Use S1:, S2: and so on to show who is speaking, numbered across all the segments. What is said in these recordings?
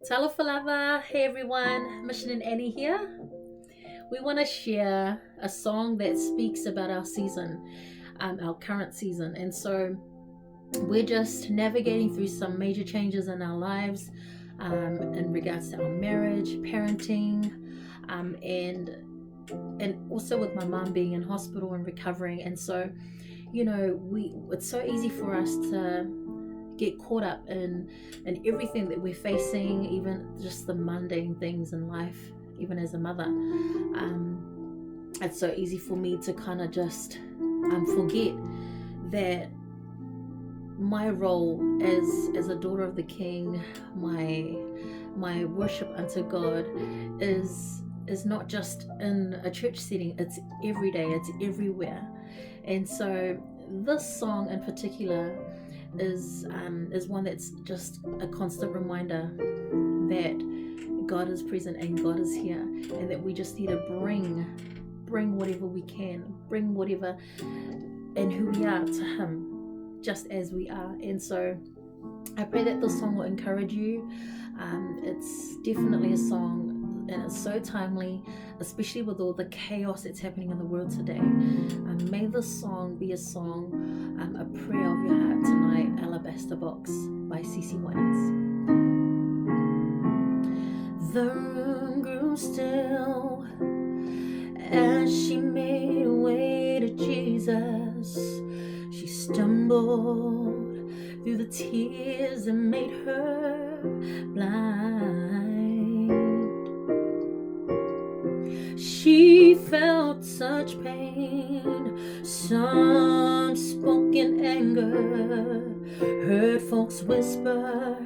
S1: Talafalava, hey everyone, Mission and Annie here. We want to share a song that speaks about our season, our current season. And so we're just navigating through some major changes in our lives in regards to our marriage, parenting, and also with my mom being in hospital and recovering. And so, we it's so easy for us to get caught up in everything that we're facing, even just the mundane things in life. Even as a mother, it's so easy for me to kind of just forget that my role as a daughter of the King, my worship unto God is not just in a church setting. It's every day, it's everywhere. And so this song in particular is one that's just a constant reminder that God is present and God is here, and that we just need to bring whatever we can, bring whatever and who we are to Him, just as we are. And so I pray that this song will encourage you. It's definitely a song, and it's so timely, especially with all the chaos that's happening in the world today. May this song be a song, a prayer of your heart tonight. Alabaster Box by C.C. Winans. The room grew still as she made her way to Jesus. She stumbled through the tears that made her blind. She felt such pain, some spoke in anger, heard folks whisper,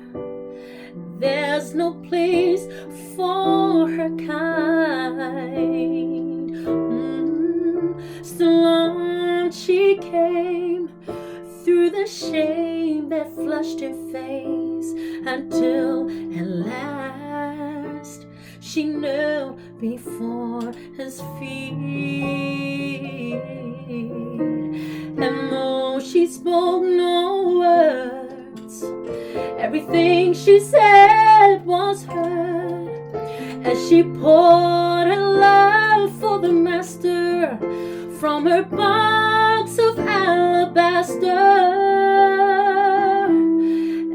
S1: there's no place for her kind. Still on she came through the shame that flushed her face, until at last she knelt before His feet. And though she spoke no words, everything she said was heard, as she poured her love for the Master from her box of alabaster.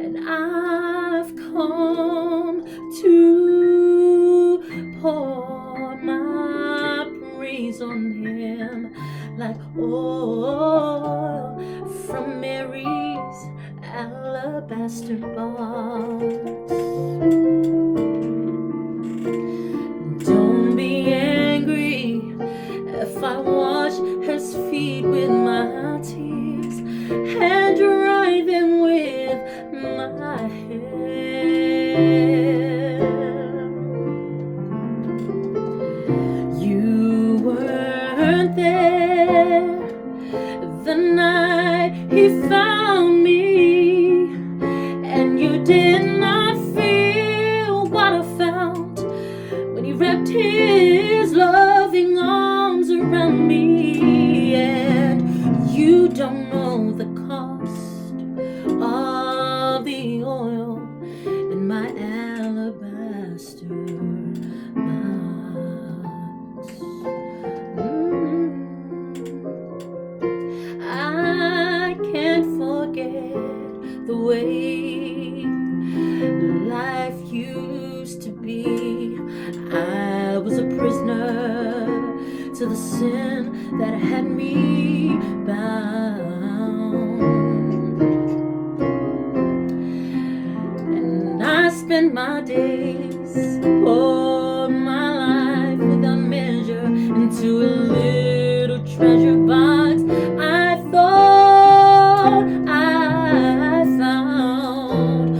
S1: And I've come to pour my praise on Him like oil from Mary's alabaster box. Don't be angry if I wash His feet with my tears and dry them with my hair. You weren't there the night He found me, and you did not feel what I felt when He wrapped His loving arms around me. And you don't know the cost of the oil in my alabaster box. I can't forget the way life used to be. I was a prisoner to the sin that had me bound, and I spent my days, poured my life without measure into a little treasure box I thought I found.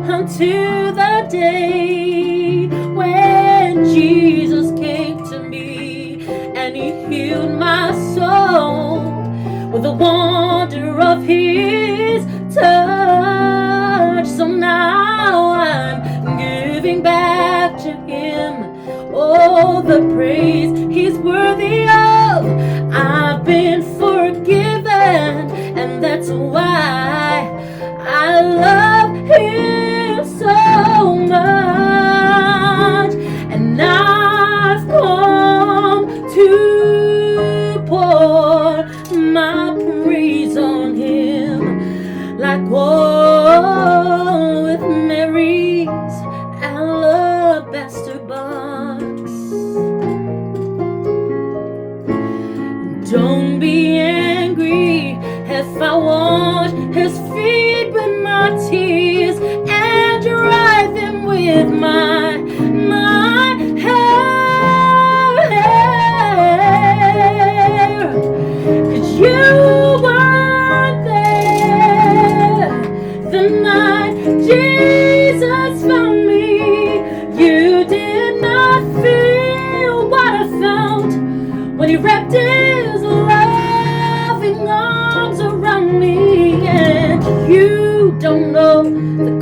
S1: Until the day when Jesus came to me and He healed my soul with the wonder of His touch. So now I'm giving back to Him all the praise He's worthy of. I've been forgiven, and that's why I love Him so. with my hair. 'Cause you weren't there the night Jesus found me. You did not feel what I felt when he wrapped his loving arms around me. And you don't know the